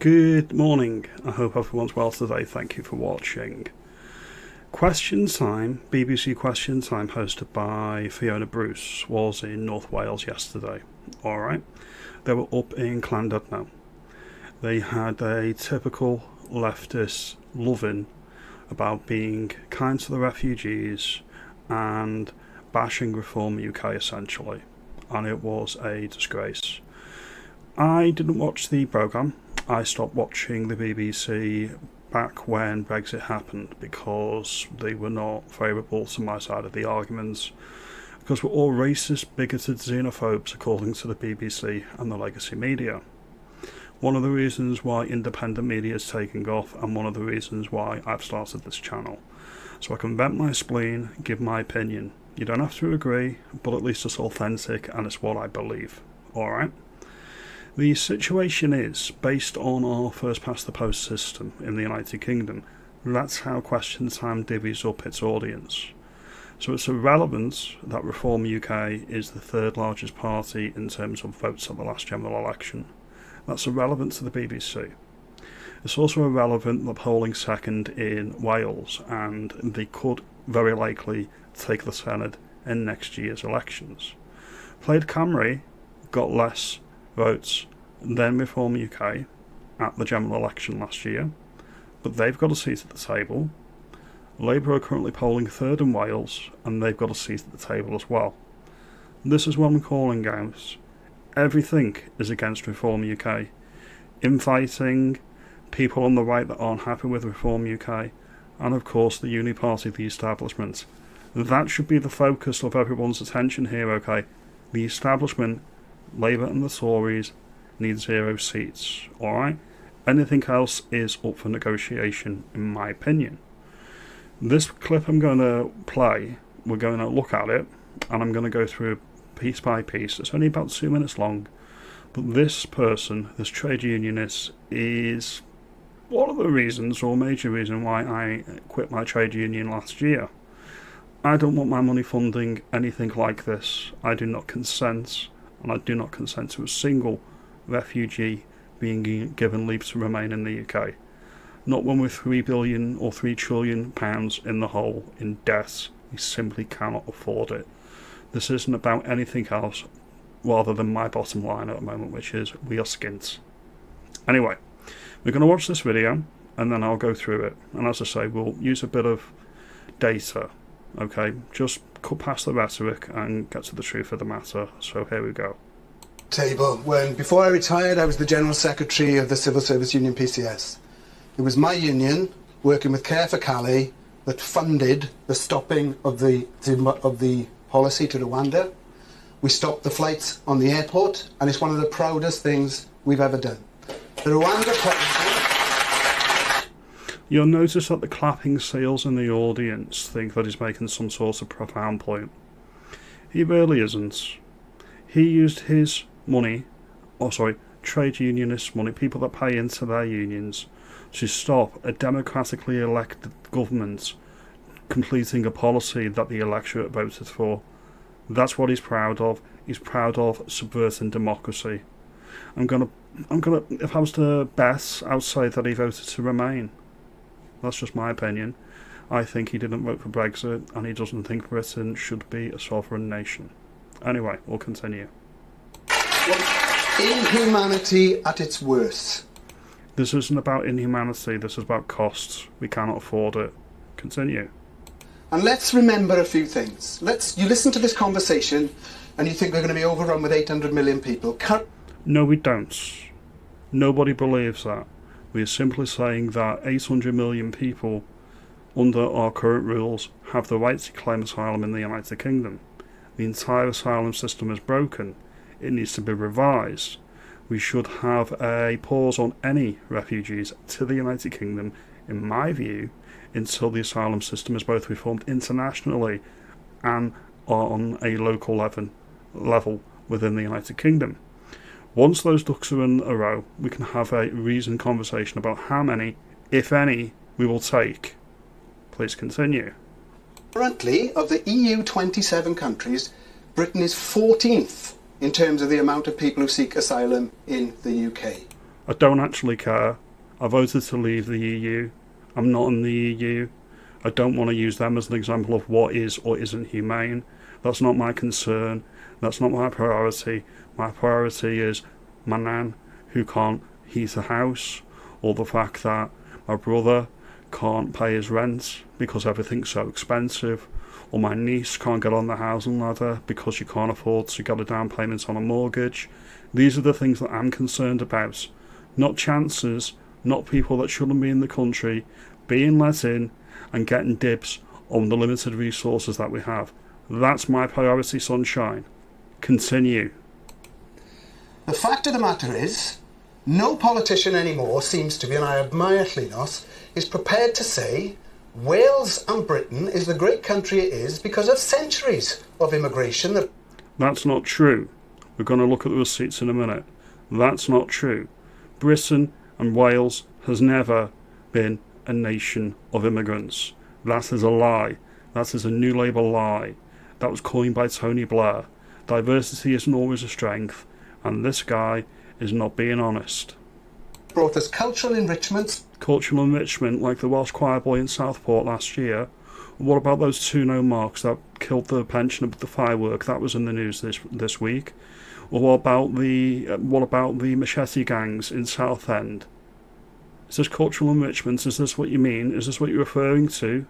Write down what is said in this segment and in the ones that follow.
Good morning, I hope everyone's well today, thank you for watching. Question Time, BBC Question Time hosted by Fiona Bruce was in North Wales yesterday. Alright, they were up in Llandudno. They had a typical leftist loving about being kind to the refugees and bashing Reform UK essentially, and it was a disgrace. I didn't watch the programme. I stopped watching the BBC back when Brexit happened because they were not favourable to my side of the arguments, because we're all racist, bigoted xenophobes according to the BBC and the legacy media. One of the reasons why independent media is taking off, and one of the reasons why I've started this channel. So I can vent my spleen, give my opinion. You don't have to agree, but at least it's authentic and it's what I believe. Alright? The situation is, based on our first past the post system in the United Kingdom, that's how Question Time divvies up its audience. So it's irrelevant that Reform UK is the third largest party in terms of votes at the last general election. That's irrelevant to the BBC. It's also irrelevant that polling second in Wales, and they could very likely take the Senedd in next year's elections. Plaid Cymru got less votes than Reform UK at the general election last year, but they've got a seat at the table. Labour are currently polling third in Wales, and they've got a seat at the table as well. This is what I'm calling out. Everything is against Reform UK. Infighting, people on the right that aren't happy with Reform UK, and of course the Uniparty, the establishment. That should be the focus of everyone's attention here, okay? The establishment, Labour and the Tories, need 0 seats, alright? Anything else is up for negotiation, in my opinion. This clip I'm going to play, we're going to look at it, and I'm going to go through piece by piece. It's only about 2 minutes long, but this person, this trade unionist, is one of the reasons, or major reason, why I quit my trade union last year. I don't want my money funding anything like this. I do not consent, and I do not consent to a single refugee being given leave to remain in the UK. Not when we're 3 billion or 3 trillion pounds in the hole in debt. We simply cannot afford it. This isn't about anything else rather than my bottom line at the moment, which is we are skint. Anyway, we're going to watch this video and then I'll go through it. And as I say, we'll use a bit of data, okay? Just cut past the rhetoric and get to the truth of the matter. So here we go. When before I retired, I was the General Secretary of the Civil Service Union PCS. It was my union, working with Care for Calais, that funded the stopping of the policy to Rwanda. We stopped the flights on the airport, and it's one of the proudest things we've ever done. The Rwanda policy... You'll notice that the clapping seals in the audience think that he's making some sort of profound point. He really isn't. He used his money, trade unionist money, people that pay into their unions, to stop a democratically elected government completing a policy that the electorate voted for. That's what he's proud of. He's proud of subverting democracy. I'm gonna, if I was to bet, I would say that he voted to remain. That's just my opinion. I think he didn't vote for Brexit, and he doesn't think Britain should be a sovereign nation. Anyway, we'll continue. Inhumanity at its worst. This isn't about inhumanity, this is about costs. We cannot afford it. Continue. And let's remember a few things. You listen to this conversation and you think we're going to be overrun with 800 million people. No, we don't. Nobody believes that. We are simply saying that 800 million people under our current rules have the right to claim asylum in the United Kingdom. The entire asylum system is broken. It needs to be revised. We should have a pause on any refugees to the United Kingdom, in my view, until the asylum system is both reformed internationally and on a local level within the United Kingdom. Once those ducks are in a row, we can have a reasoned conversation about how many, if any, we will take. Please continue. Currently, of the EU 27 countries, Britain is 14th in terms of the amount of people who seek asylum in the UK. I don't actually care. I voted to leave the EU. I'm not in the EU. I don't want to use them as an example of what is or isn't humane. That's not my concern. That's not my priority. My priority is my nan who can't heat a house, or the fact that my brother can't pay his rent because everything's so expensive, or my niece can't get on the housing ladder because she can't afford to get a down payment on a mortgage. These are the things that I'm concerned about. Not chances, not people that shouldn't be in the country being let in and getting dibs on the limited resources that we have. That's my priority, sunshine. Continue. The fact of the matter is, no politician anymore seems to be, and I admire Llynnos, is prepared to say Wales and Britain is the great country it is because of centuries of immigration. That's not true. We're going to look at the receipts in a minute. That's not true. Britain and Wales has never been a nation of immigrants. That is a lie. That is a New Labour lie. That was coined by Tony Blair. Diversity isn't always a strength, and this guy is not being honest. Brought us cultural enrichment. Cultural enrichment, like the Welsh choir boy in Southport last year. What about those 2 no marks that killed the pensioner with the firework? That was in the news this week. Or what about the machete gangs in Southend? Is this cultural enrichment? Is this what you mean? Is this what you're referring to?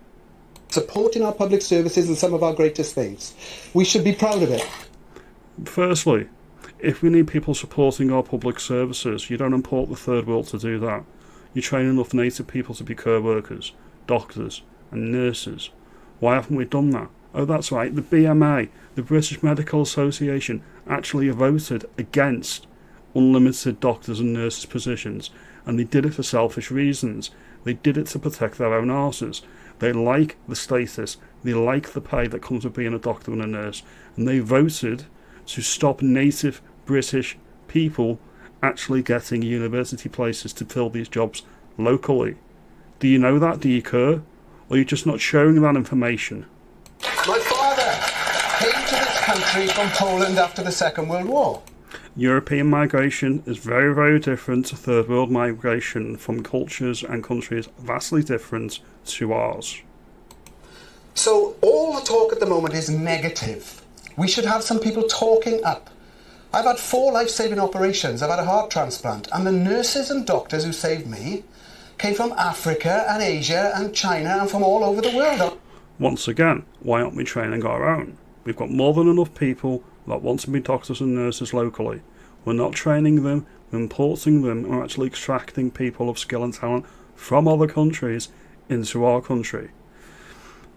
Supporting our public services and some of our greatest things. We should be proud of it. Firstly, if we need people supporting our public services, you don't import the third world to do that. You train enough native people to be care workers, doctors and nurses. Why haven't we done that? Oh, that's right, the BMA, the British Medical Association, actually voted against unlimited doctors and nurses positions, and they did it for selfish reasons. They did it to protect their own arses. They like the status, they like the pay that comes with being a doctor and a nurse, and they voted to stop native British people actually getting university places to fill these jobs locally. Do you know that? Do you care? Or are you just not sharing that information? My father came to this country from Poland after the Second World War. European migration is very, very different to third world migration from cultures and countries vastly different to ours. So all the talk at the moment is negative. We should have some people talking up. I've had 4 life-saving operations. I've had a heart transplant, and the nurses and doctors who saved me came from Africa and Asia and China and from all over the world. Once again, why aren't we training our own? We've got more than enough people that want to be doctors and nurses locally. We're not training them, we're importing them, we're actually extracting people of skill and talent from other countries into our country.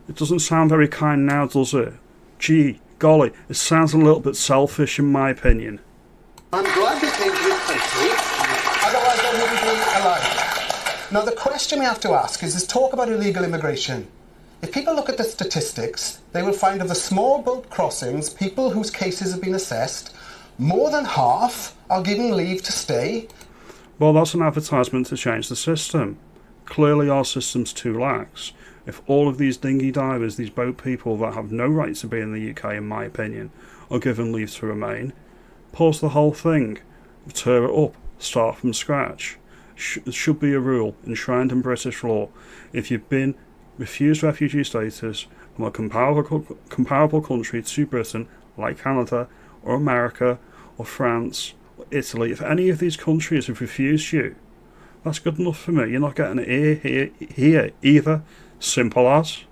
It doesn't sound very kind now, does it? Gee, golly, it sounds a little bit selfish in my opinion. I'm glad they came to this country, otherwise they wouldn't be alive. Now the question we have to ask is this talk about illegal immigration. If people look at the statistics, they will find of the small boat crossings, people whose cases have been assessed, more than half are given leave to stay. Well, that's an advertisement to change the system. Clearly our system's too lax. If all of these dinghy divers, these boat people that have no right to be in the UK, in my opinion, are given leave to remain, pause the whole thing, tear it up, start from scratch. There should be a rule enshrined in British law. If you've been refused refugee status from a comparable country to Britain, like Canada or America or France or Italy, if any of these countries have refused you, that's good enough for me. You're not getting it here either. Simple as.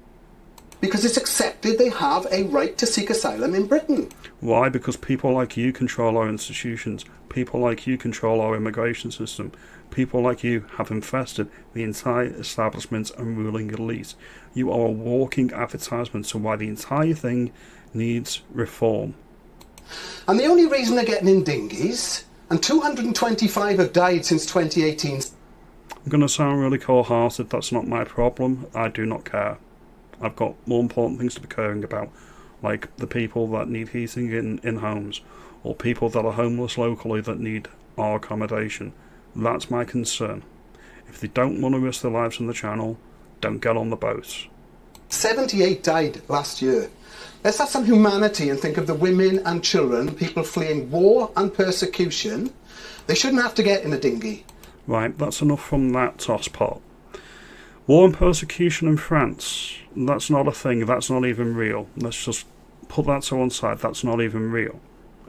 Because it's accepted they have a right to seek asylum in Britain. Why? Because people like you control our institutions. People like you control our immigration system. People like you have infested the entire establishment and ruling elite. You are a walking advertisement to why the entire thing needs reform. And the only reason they're getting in dinghies, and 225 have died since 2018. I'm going to sound really cold-hearted. That's not my problem. I do not care. I've got more important things to be caring about, like the people that need heating in homes, or people that are homeless locally that need our accommodation. That's my concern. If they don't want to risk their lives in the channel, don't get on the boat. 78 died last year. Let's have some humanity and think of the women and children, people fleeing war and persecution. They shouldn't have to get in a dinghy. Right, that's enough from that tosspot. War and persecution in France, that's not a thing, that's not even real. Let's just put that to one side, that's not even real.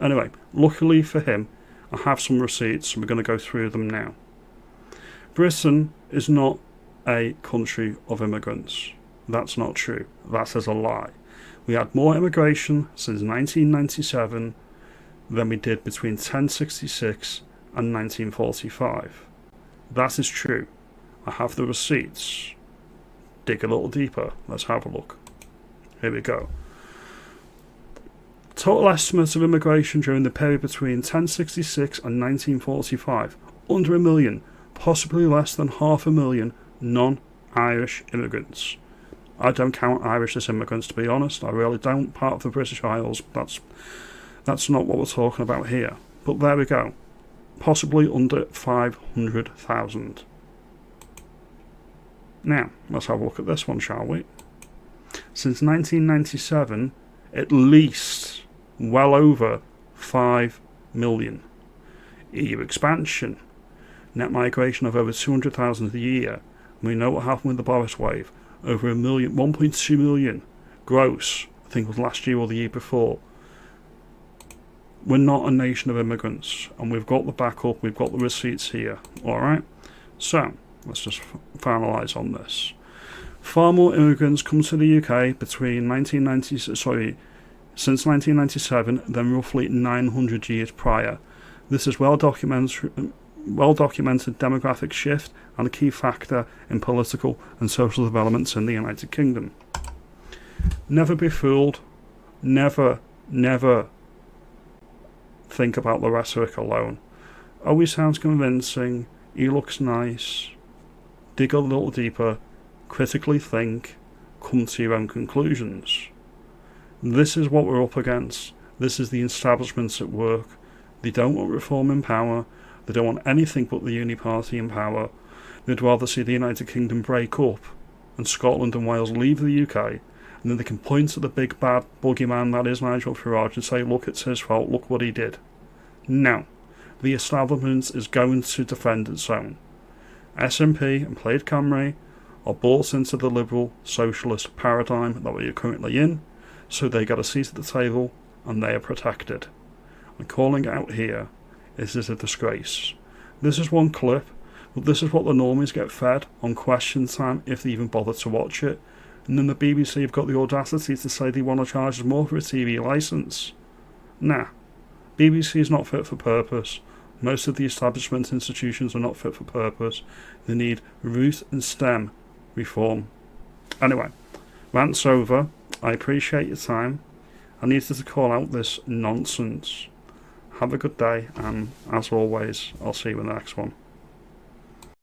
Anyway, luckily for him, I have some receipts, and we're going to go through them now. Britain is not a country of immigrants. That's not true. That is a lie. We had more immigration since 1997 than we did between 1066 and 1945. That is true. I have the receipts. Dig a little deeper. Let's have a look. Here we go. Total estimates of immigration during the period between 1066 and 1945. Under 1 million, possibly less than 500,000 non-Irish immigrants. I don't count Irish as immigrants, to be honest. I really don't. Part of the British Isles. That's not what we're talking about here. But there we go. Possibly under 500,000. Now, let's have a look at this one, shall we? Since 1997, at least well over 5 million. EU expansion. Net migration of over 200,000 a year. We know what happened with the Boris wave. Over 1.2 million gross. I think it was last year or the year before. We're not a nation of immigrants, and we've got the backup, we've got the receipts here. Alright? So, let's just finalise on this. Far more immigrants come to the UK since 1997 than roughly 900 years prior. This is well documented demographic shift and a key factor in political and social developments in the United Kingdom. Never be fooled. Never think about the rhetoric alone. Oh, he sounds convincing. He looks nice. Dig a little deeper. Critically think. Come to your own conclusions. This is what we're up against. This is the establishments at work. They don't want reform in power. They don't want anything but the Uni Party in power. They'd rather see the United Kingdom break up and Scotland and Wales leave the UK, and then they can point to the big bad boogeyman that is Nigel Farage and say, look, it's his fault, look what he did. No. The establishment is going to defend its own. SNP and Plaid Cymru are bought into the liberal socialist paradigm that we are currently in, so they get a seat at the table and they are protected. And calling out here is a disgrace. This is one clip, but this is what the normies get fed on Question Time if they even bother to watch it. And then the BBC have got the audacity to say they want to charge us more for a TV licence. Nah. BBC is not fit for purpose. Most of the establishment institutions are not fit for purpose. They need root and stem reform. Anyway, rant's over. I appreciate your time. I needed to call out this nonsense. Have a good day, and as always, I'll see you in the next one.